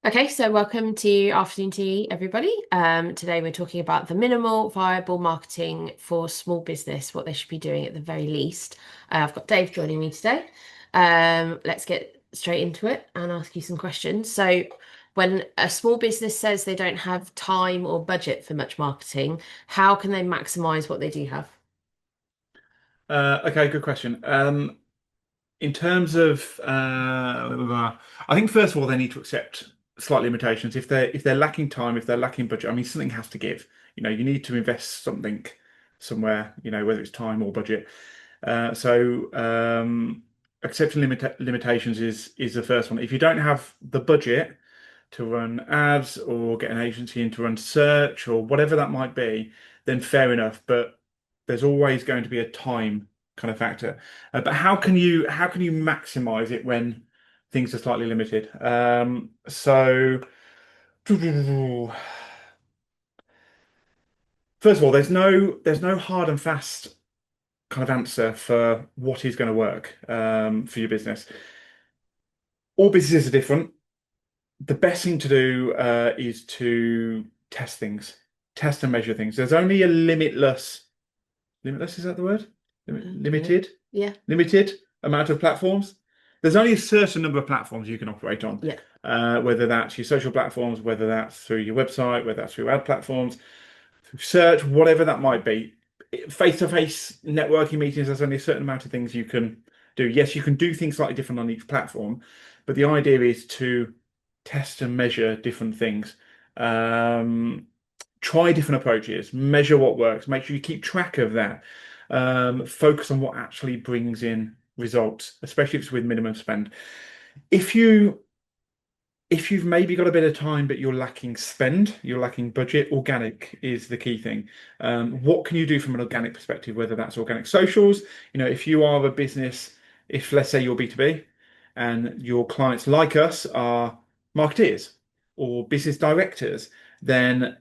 Okay, so welcome to Afternoon Tea, everybody. Today we're talking about the minimal viable marketing for small business, what they should be doing at the very least. I've got Dave joining me today. Let's get straight into it and ask you some questions. So, when a small business says they don't have time or budget for much marketing, how can they maximize what they do have? Okay, good question. In terms of, I think first of all they need to accept slight limitations. If they're lacking time, if they're lacking budget, I mean something has to give. You need to invest something somewhere. Whether it's time or budget. So accepting limitations is the first one. If you don't have the budget to run ads or get an agency in to run search or whatever that might be, then fair enough. But there's always going to be a time kind of factor. But how can you maximize it when things are slightly limited? So first of all, there's no hard and fast kind of answer for what is going to work for your business. All businesses are different. The best thing to do is to test things, test and measure things. There's only a limitless, is that the word? Yeah. Limited, Yeah. limited amount of platforms. There's only a certain number of platforms you can operate on, Yeah. whether that's your social platforms, whether that's through your website, whether that's through ad platforms, through search, whatever that might be. Face-to-face networking meetings, there's only a certain amount of things you can do. Yes, you can do things slightly different on each platform, but the idea is to test and measure different things. Um, Try different approaches, measure what works, make sure you keep track of that. Focus on what actually brings in results, especially if it's with minimum spend. If you if you've maybe got a bit of time but you're lacking spend, you're lacking budget, organic is the key thing. What can you do from an organic perspective, whether that's organic socials? If you are a business, if let's say you're B2B and your clients like us are marketeers or business directors, then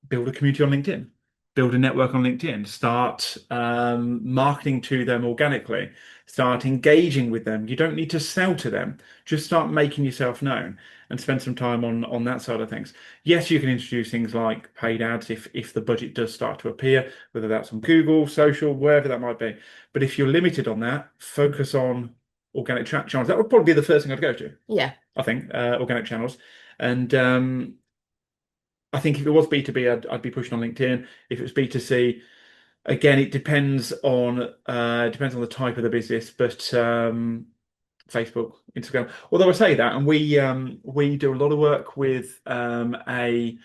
build a community on LinkedIn, build a network on LinkedIn, start marketing to them organically, start engaging with them. You don't need to sell to them, just start making yourself known and spend some time on that side of things. Yes, you can introduce things like paid ads if the budget does start to appear, whether that's on Google, social, wherever that might be. But if you're limited on that, focus on organic track channels. That would probably be the first thing I'd go to, Yeah. I think, organic channels. And I think if it was B2B, I'd be pushing on LinkedIn. If it was B2C, again, it depends on the type of the business, but Facebook, Instagram. Although I say that, and we do a lot of work with a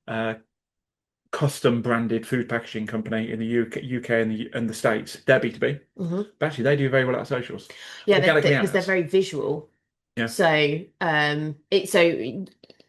uh, custom branded food packaging company in the UK and the States. They're B2B, Hmm. but actually they do very well at socials, Yeah, organically and because they're ads. very visual. Yeah. So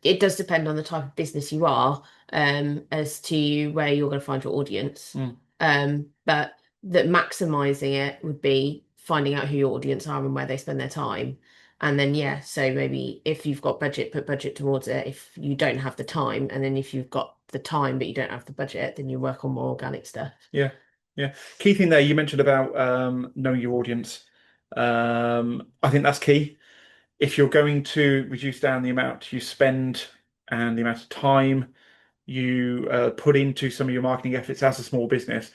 it does depend on the type of business you are, as to where you're going to find your audience. Mm. But that maximizing it would be finding out who your audience are and where they spend their time. And then yeah, so maybe if you've got budget, put budget towards it. If you don't have the time, and then if you've got the time but you don't have the budget, then you work on more organic stuff. Yeah, yeah. Key thing there you mentioned about knowing your audience. I think that's key. If you're going to reduce down the amount you spend and the amount of time you put into some of your marketing efforts as a small business,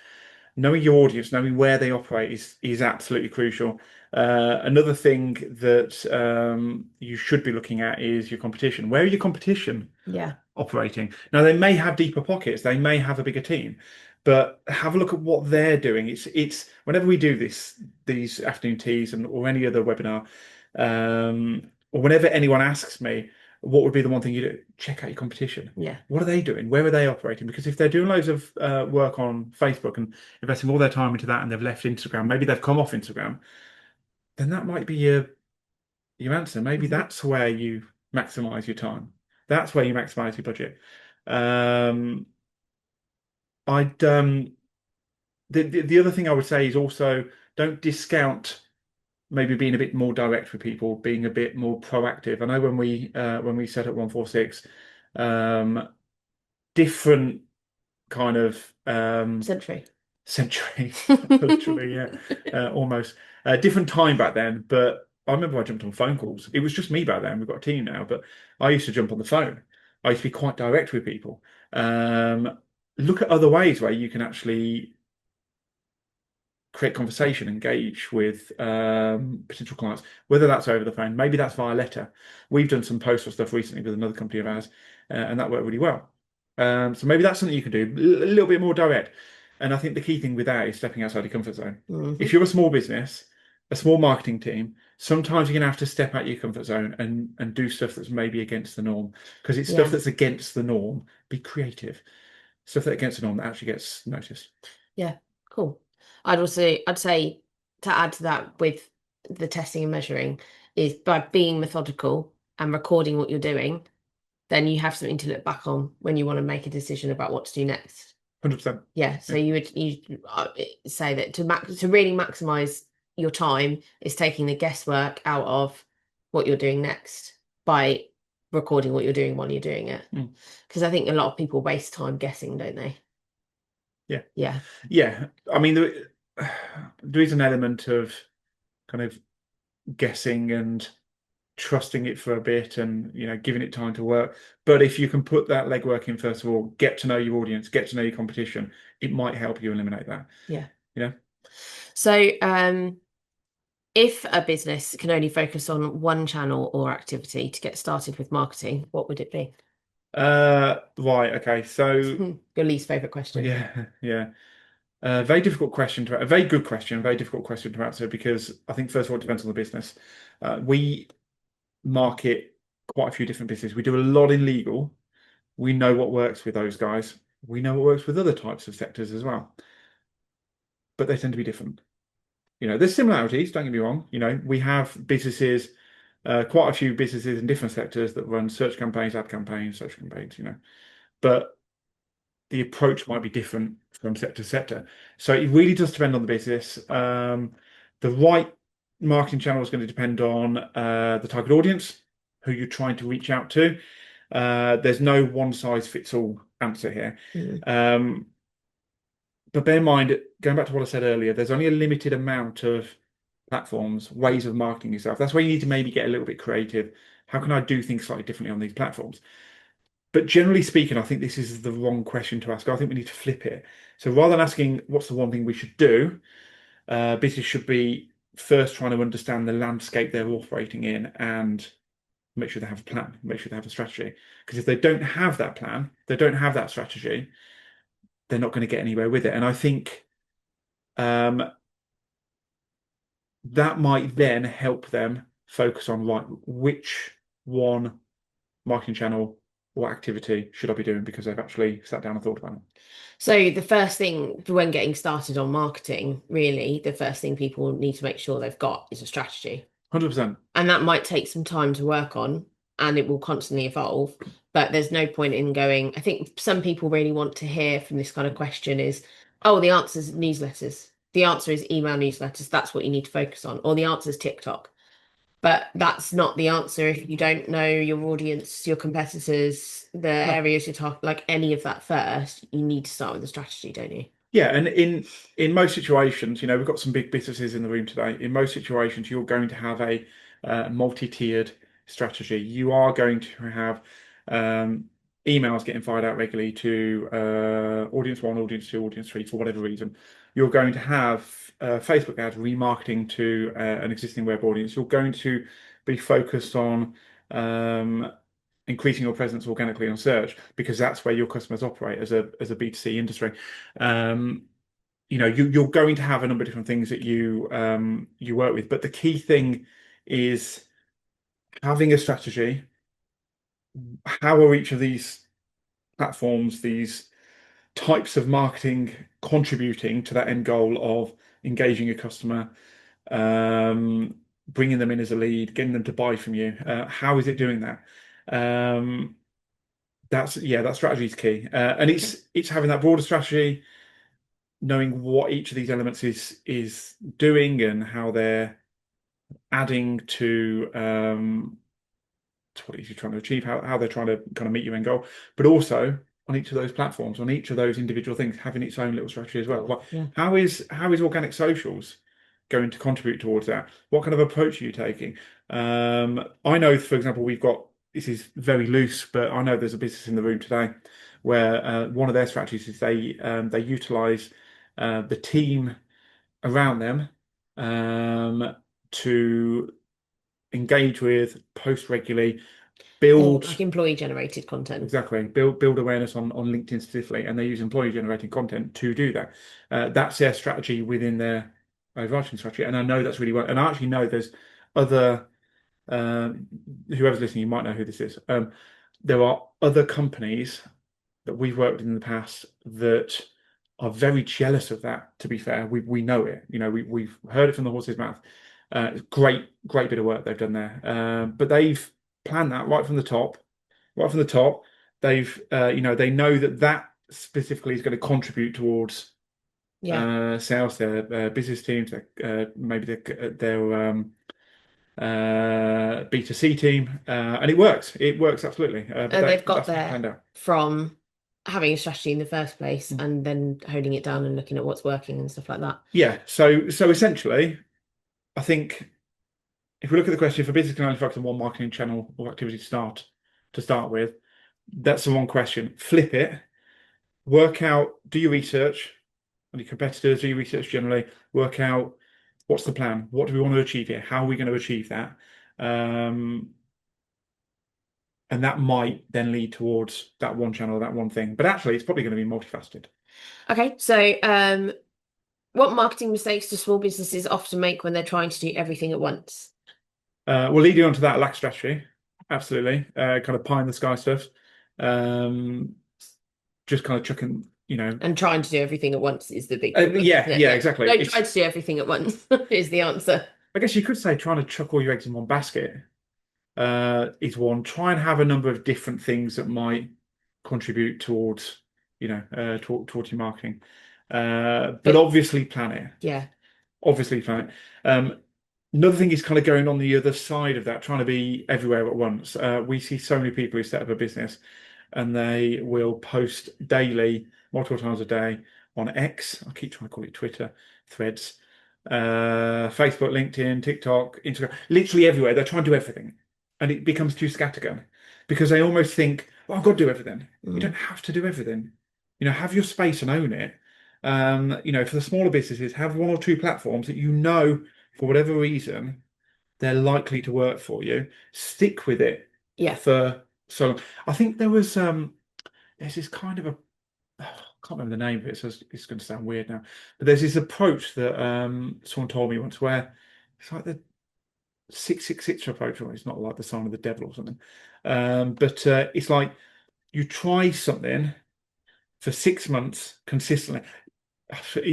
knowing your audience, knowing where they operate is absolutely crucial. Another thing that you should be looking at is your competition. Where are your competition Yeah. operating? Now, they may have deeper pockets, they may have a bigger team, but have a look at what they're doing. It's whenever we do these afternoon teas and or any other webinar, or whenever anyone asks me, what would be the one thing you do? Check out your competition. Yeah. What are they doing? Where are they operating? Because if they're doing loads of work on Facebook and investing all their time into that and they've left Instagram, maybe they've come off Instagram, then that might be your answer. Maybe Mhm. that's where you maximize your time. That's where you maximize your budget. Um, I'd the other thing I would say is also don't discount maybe being a bit more direct with people, being a bit more proactive. I know when we set up 146, um, different kind of Century. century, literally, yeah, almost different time back then, but I remember I jumped on phone calls. It was just me back then. We've got a team now, but I used to jump on the phone. I used to be quite direct with people. Um, Look at other ways where you can actually create conversation, engage with potential clients, whether that's over the phone, maybe that's via letter. We've done some postal stuff recently with another company of ours, and that worked really well. So maybe that's something you can do a little bit more direct. And I think the key thing with that is stepping outside your comfort zone. If Hmm. you're a small business, a small marketing team, sometimes you're going to have to step out your comfort zone and do stuff that's maybe against the norm. Because it's stuff Yeah, that's against the norm. Be creative. Stuff that's against the norm that actually gets noticed. yeah, cool. I'd say to add to that with the testing and measuring is by being methodical and recording what you're doing, then you have something to look back on when you want to make a decision about what to do next. 100%. Yeah, so Yeah. you say that to really maximize your time is taking the guesswork out of what you're doing next by recording what you're doing while you're doing it. Mm. Because I think a lot of people waste time guessing, don't they? Yeah. Yeah. Yeah, I mean, there is an element of kind of guessing and trusting it for a bit and, giving it time to work. But if you can put that legwork in, first of all, get to know your audience, get to know your competition, it might help you eliminate that, Yeah. you know? So, if a business can only focus on one channel or activity to get started with marketing, what would it be? Right, okay. So, Your least favorite question. yeah, yeah. Very difficult question a very good question, very difficult question to answer because I think, first of all, it depends on the business. We market quite a few different businesses. We do a lot in legal. We know what works with those guys. We know what works with other types of sectors as well, but they tend to be different. There's similarities, don't get me wrong. We have businesses, quite a few businesses in different sectors that run search campaigns, ad campaigns, social campaigns, but the approach might be different from sector to sector. So it really does depend on the business. The right marketing channel is going to depend on the target audience, who you're trying to reach out to. There's no one size fits all answer here. Mm. Um, but bear in mind, going back to what I said earlier, there's only a limited amount of platforms, ways of marketing yourself. That's where you need to maybe get a little bit creative. How can I do things slightly differently on these platforms? But generally speaking, I think this is the wrong question to ask. I think we need to flip it. So rather than asking what's the one thing we should do, business should be first trying to understand the landscape they're operating in and make sure they have a plan, make sure they have a strategy. Because if they don't have that plan, they don't have that strategy, they're not going to get anywhere with it. And I think um, that might then help them focus on, right, which one marketing channel or activity should I be doing because they've actually sat down and thought about it. So the first thing when getting started on marketing, really, the first thing people need to make sure they've got is a strategy. 100%. And that might take some time to work on and it will constantly evolve. But there's no point in going. I think some people really want to hear from this kind of question is, oh, the answer is newsletters. The answer is email newsletters. That's what you need to focus on. Or the answer is TikTok. But that's not the answer if you don't know your audience, your competitors, the No. areas you're talking, like any of that first. You need to start with a strategy, don't you? Yeah, and in most situations, we've got some big businesses in the room today. In most situations, you're going to have a multi-tiered strategy. You are going to have um, emails getting fired out regularly to audience one, audience two, audience three, for whatever reason. You're going to have Facebook ads remarketing to an existing web audience. You're going to be focused on um, increasing your presence organically on search because that's where your customers operate as a B2C industry. Um, you're going to have a number of different things that you work with, but the key thing is having a strategy. How are each of these platforms, these types of marketing contributing to that end goal of engaging a customer, bringing them in as a lead, getting them to buy from you? How is it doing that? Um, that strategy is key, and Okay. it's having that broader strategy, knowing what each of these elements is doing and how they're adding to what it is you're trying to achieve, how they're trying to kind of meet your end goal, but also on each of those platforms, on each of those individual things, having its own little strategy as well. Like, Yeah. how is organic socials? going to contribute towards that? What kind of approach are you taking? I know, for example, we've got this is very loose, but I know there's a business in the room today where one of their strategies is they utilize the team around them um, to engage with, post regularly, Or build like employee generated content. exactly build awareness on LinkedIn specifically, and they use employee generated content to do that. That's their strategy within their overarching strategy, and I know that's really well. And I actually know there's other whoever's listening, you might know who this is. There are other companies that we've worked with in the past that are very jealous of that. To be fair, we know it. You know, we've heard it from the horse's mouth. Great bit of work they've done there. But they've planned that right from the top. Right from the top, they've they know that that specifically is going to contribute towards Yeah. sales, their business teams, maybe their B2C team, and it works. It works absolutely. But And they've got that's there planned out. from having a strategy in the first place Mm. and then honing it down and looking at what's working and stuff like that. Yeah. So essentially, I think if we look at the question, if a business can only focus on one marketing channel or activity to start with, that's the wrong question. Flip it. Work out. Do your research on your competitors. Do your research generally. Work out what's the plan. What do we want to achieve here? How are we going to achieve that? Um, and that might then lead towards that one channel, that one thing. But actually, it's probably going to be multifaceted. Okay, so what marketing mistakes do small businesses often make when they're trying to do everything at once? We'll lead you on to that lack strategy. Absolutely. Kind of pie in the sky stuff. Um, just kind of chucking, And trying to do everything at once is the big problem, isn't yeah, it? yeah, Yeah. exactly. Don't try It's, to do everything at once is the answer. I guess you could say trying to chuck all your eggs in one basket is one. Try and have a number of different things that might contribute towards, towards your marketing. But But obviously plan it. yeah. Obviously plan it. Another thing is kind of going on the other side of that, trying to be everywhere at once. We see so many people who set up a business and they will post daily, multiple times a day on X. I keep trying to call it Twitter, Threads, Facebook, LinkedIn, TikTok, Instagram, literally everywhere. They're trying to do everything. And it becomes too scattergun because they almost think, well, I've got to do everything. You don't Mm. have to do everything. Have your space and own it. For the smaller businesses, have one or two platforms that for whatever reason, they're likely to work for you. Stick with it Yeah. for so long. I think there's this kind of I can't remember the name of it, so it's going to sound weird now. But there's this approach that someone told me once where it's like the 666 approach, or it's not like the sign of the devil or something. But it's like you try something for 6 months consistently.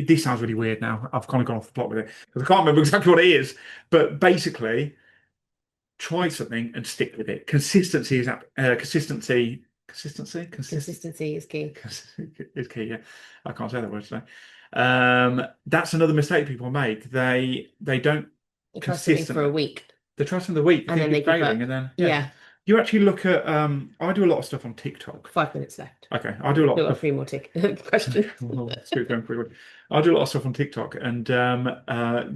This sounds really weird now. I've kind of gone off the plot with it because I can't remember exactly what it is. But basically, try something and stick with it. Consistency Consistency is key. is key. Yeah, I can't say that word today. That's another mistake people make. They don't You try something for consistently. a week They try something the week, and think then they it's give failing, up. and then yeah, Yeah. you actually look at. I do a lot of stuff on TikTok. 5 minutes left. Okay, I do a lot Still of got stuff. three more tick questions. Well, let's go going quickly. I do a lot of stuff on TikTok, and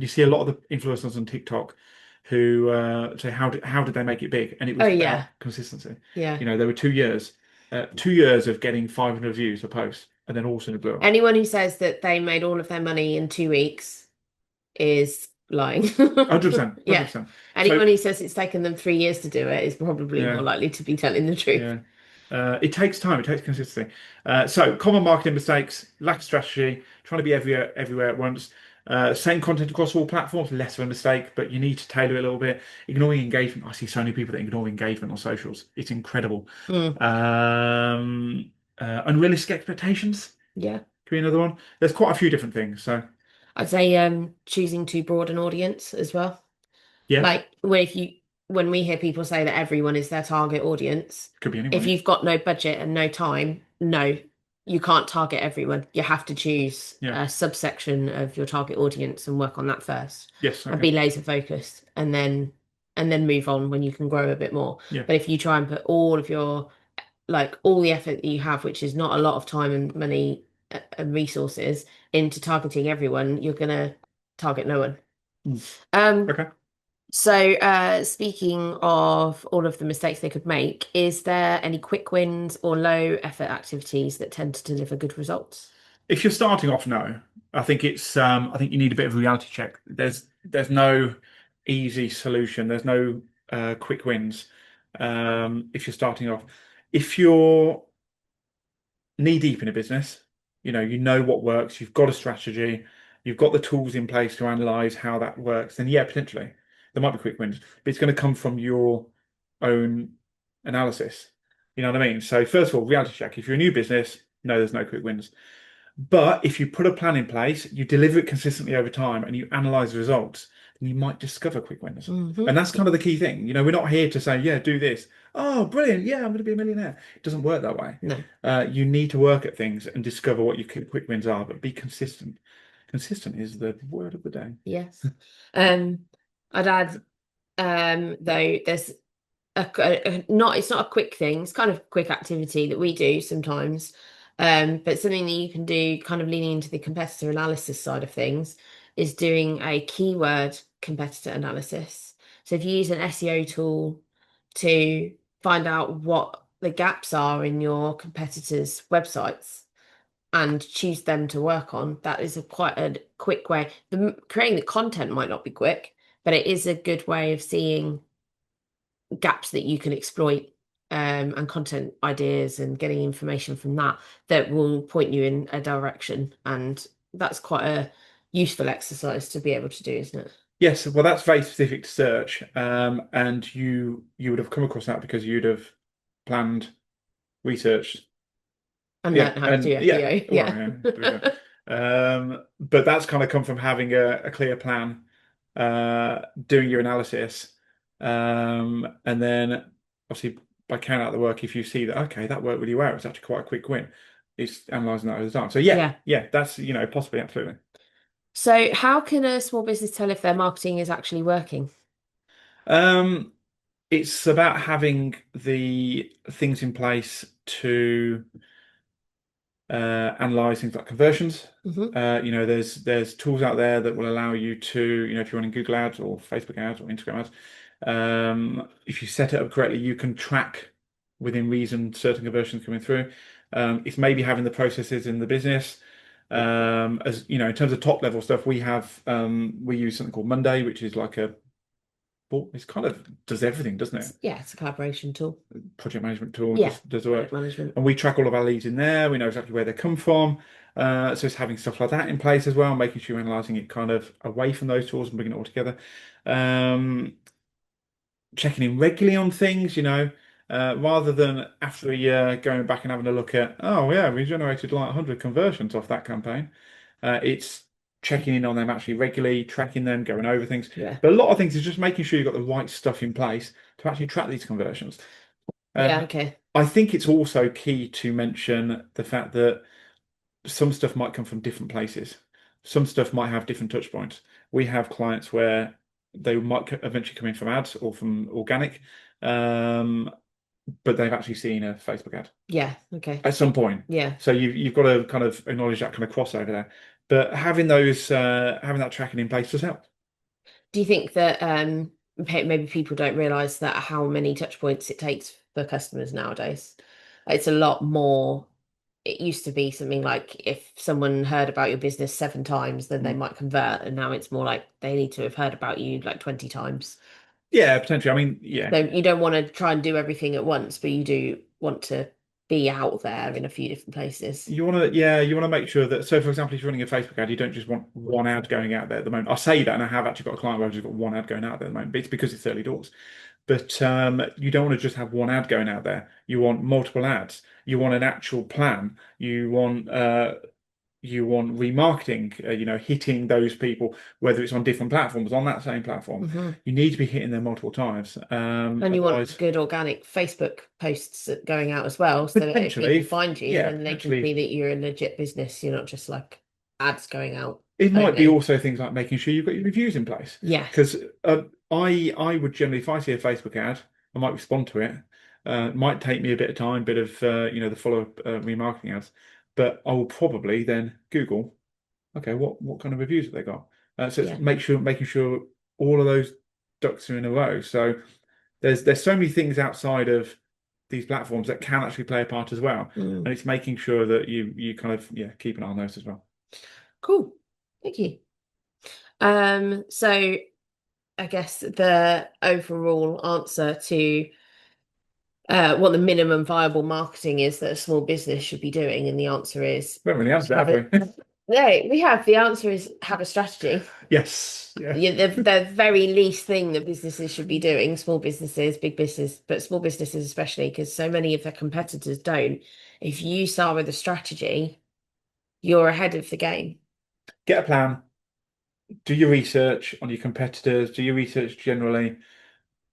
you see a lot of the influencers on TikTok who say how did they make it big, and it Oh was yeah. about consistency. Yeah. There were 2 years of getting 500 views a post, and then all of a sudden it blew up. Anyone who says that they made all of their money in 2 weeks is lying. 100%, Yeah. 100%. So Anyone who says it's taken them 3 years to do it is probably more yeah, likely to be telling the truth. yeah. It takes time. It takes consistency. So common marketing mistakes: lack of strategy, trying to be everywhere at once. Same content across all platforms, less of a mistake, but you need to tailor it a little bit. Ignoring engagement. I see so many people that ignore engagement on socials. It's incredible. Mm. Unrealistic expectations Yeah. could be another one. There's quite a few different things. So I'd say choosing too broad an audience as well. yeah, Like when we hear people say that everyone is their target audience, could be if anyone. you've got no budget and no time, no, you can't target everyone. You have to choose Yeah. a subsection of your target audience and work on that first Yes. and Okay. be laser focused and then move on when you can grow a bit more. Yeah. But if you try and put all of your like all the effort that you have, which is not a lot of time and money and resources into targeting everyone, you're gonna target no one. Mm. Um, Okay. Speaking of all of the mistakes they could make, is there any quick wins or low effort activities that tend to deliver good results? If you're starting off, no. I think you need a bit of a reality check. There's no easy solution. There's no quick wins. If you're starting off. If you're knee deep in a business, you know what works, you've got a strategy, you've got the tools in place to analyze how that works, then yeah, potentially there might be quick wins, but it's going to come from your own analysis. You know what I mean? So first of all, reality check. If you're a new business, no, there's no quick wins. But if you put a plan in place, you deliver it consistently over time, and you analyze the results, then you might discover quick wins. Hmm. And that's kind of the key thing. We're not here to say, yeah, do this. Oh, brilliant. Yeah, I'm going to be a millionaire. It doesn't work that way. No. You need to work at things and discover what your quick wins are, but be consistent. Consistent is the word of the day. Yes. Um, I'd add, though, there's not it's not a quick thing, it's kind of a quick activity that we do sometimes, but something that you can do, kind of leaning into the competitor analysis side of things, is doing a keyword competitor analysis. So if you use an SEO tool to find out what the gaps are in your competitors' websites and choose them to work on, that is quite a quick way. Creating the content might not be quick, but it is a good way of seeing gaps that you can exploit, and content ideas and getting information from that that will point you in a direction. And that's quite a useful exercise to be able to do, isn't it? Yes, well, that's very specific to search, and you would have come across that because you'd have planned, researched. And Yeah, learn how to do and yeah, SEO. well, Yeah. yeah, there we go. But that's kind of come from having a clear plan, doing your analysis, and then obviously by carrying out the work, if you see that okay, that worked really well, it's actually quite a quick win. It's analysing that over time. So yeah, Yeah. yeah, that's possibly absolutely. So how can a small business tell if their marketing is actually working? Um, it's about having the things in place to analyze things like conversions. Hmm. There's tools out there that will allow you to, if you're running Google ads or Facebook ads or Instagram ads, if you set it up correctly, you can track within reason certain conversions coming through. It's maybe having the processes in the business. As you know, in terms of top level stuff, we use something called Monday, which is like it's kind of does everything, doesn't it? Yeah, it's a collaboration tool. Project management tool, Yeah, just does the project work. management. And we track all of our leads in there. We know exactly where they come from. So it's having stuff like that in place as well, making sure you're analyzing it kind of away from those tools and bringing it all together. Um, Checking in regularly on things, rather than after a year going back and having a look at, oh yeah, we generated like 100 conversions off that campaign. It's checking in on them actually regularly, tracking them, going over things. Yeah. But a lot of things is just making sure you've got the right stuff in place to actually track these conversions. Yeah, Uh, okay. I think it's also key to mention the fact that some stuff might come from different places. Some stuff might have different touch points. We have clients where they might eventually come in from ads or from organic, um, but they've actually seen a Facebook ad Yeah, okay. at some point. Yeah. So you've got to kind of acknowledge that kind of crossover there. But having that tracking in place does help. Do you think that maybe people don't realize that how many touch points it takes for customers nowadays? It's a lot more. It used to be something like if someone heard about your business 7 times, then they Mm. might convert, and now it's more like they need to have heard about you like 20 times. Yeah, potentially. I mean, yeah. So you don't want to try and do everything at once, but you do want to be out there in a few different places. You want to make sure that, so for example, if you're running a Facebook ad, you don't just want one ad going out there at the moment. I say that, and I have actually got a client where I've just got one ad going out there at the moment, but it's because it's early doors. But you don't want to just have one ad going out there. You want multiple ads. You want an actual plan. You want remarketing, hitting those people, whether it's on different platforms, on that same platform. Hmm. You need to be hitting them multiple times. And you want Otherwise, good organic Facebook posts going out as well, so that if people potentially, find you, yeah, then they can see potentially. that you're a legit business. You're not just like ads going out It might be only. also things like making sure you've got your reviews in place. Yeah. Because I would generally, if I see a Facebook ad, I might respond to it. It might take me a bit of time, bit of the follow-up remarketing ads, but I will probably then Google, okay, what kind of reviews have they got? So it's Yeah. making sure all of those ducks are in a row. So there's so many things outside of these platforms that can actually play a part as well. Mm. And it's making sure that you kind of keep an eye on those as well. Cool. Thank you. So I guess the overall answer to what the minimum viable marketing is that a small business should be doing, and the answer is We haven't really answered have that, it. have we? No, we have. The answer is have a strategy. Yes. Yeah. Yeah, the very least thing that businesses should be doing, small businesses, big business, but small businesses especially, because so many of their competitors don't. If you start with a strategy, you're ahead of the game. Get a plan. Do your research on your competitors. Do your research generally.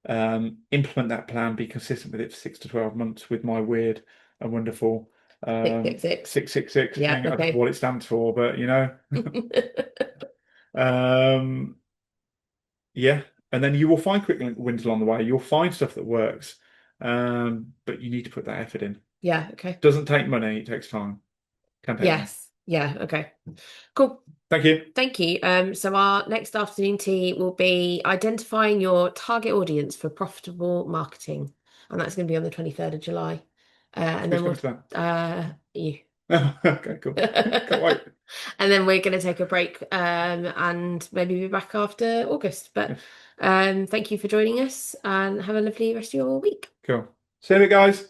Implement that plan. Be consistent with it for 6 to 12 months with my weird and wonderful Six, six, six. 666. Yeah, I don't know okay. what it stands for, but um, yeah. And then you will find quick wins along the way. You'll find stuff that works, but you need to put that effort in. Yeah, okay. Doesn't take money, it takes time. Can take money. Yes. Yeah, okay. Cool. Thank you. Thank you. So our next afternoon tea will be identifying your target audience for profitable marketing. And that's going to be on the 23rd of July. And Who's then coming we'll to you. that? Okay, cool. Can't wait. And then we're going to take a break and maybe be back after August. But Yes, thank you for joining us and have a lovely rest of your week. cool. See you, guys.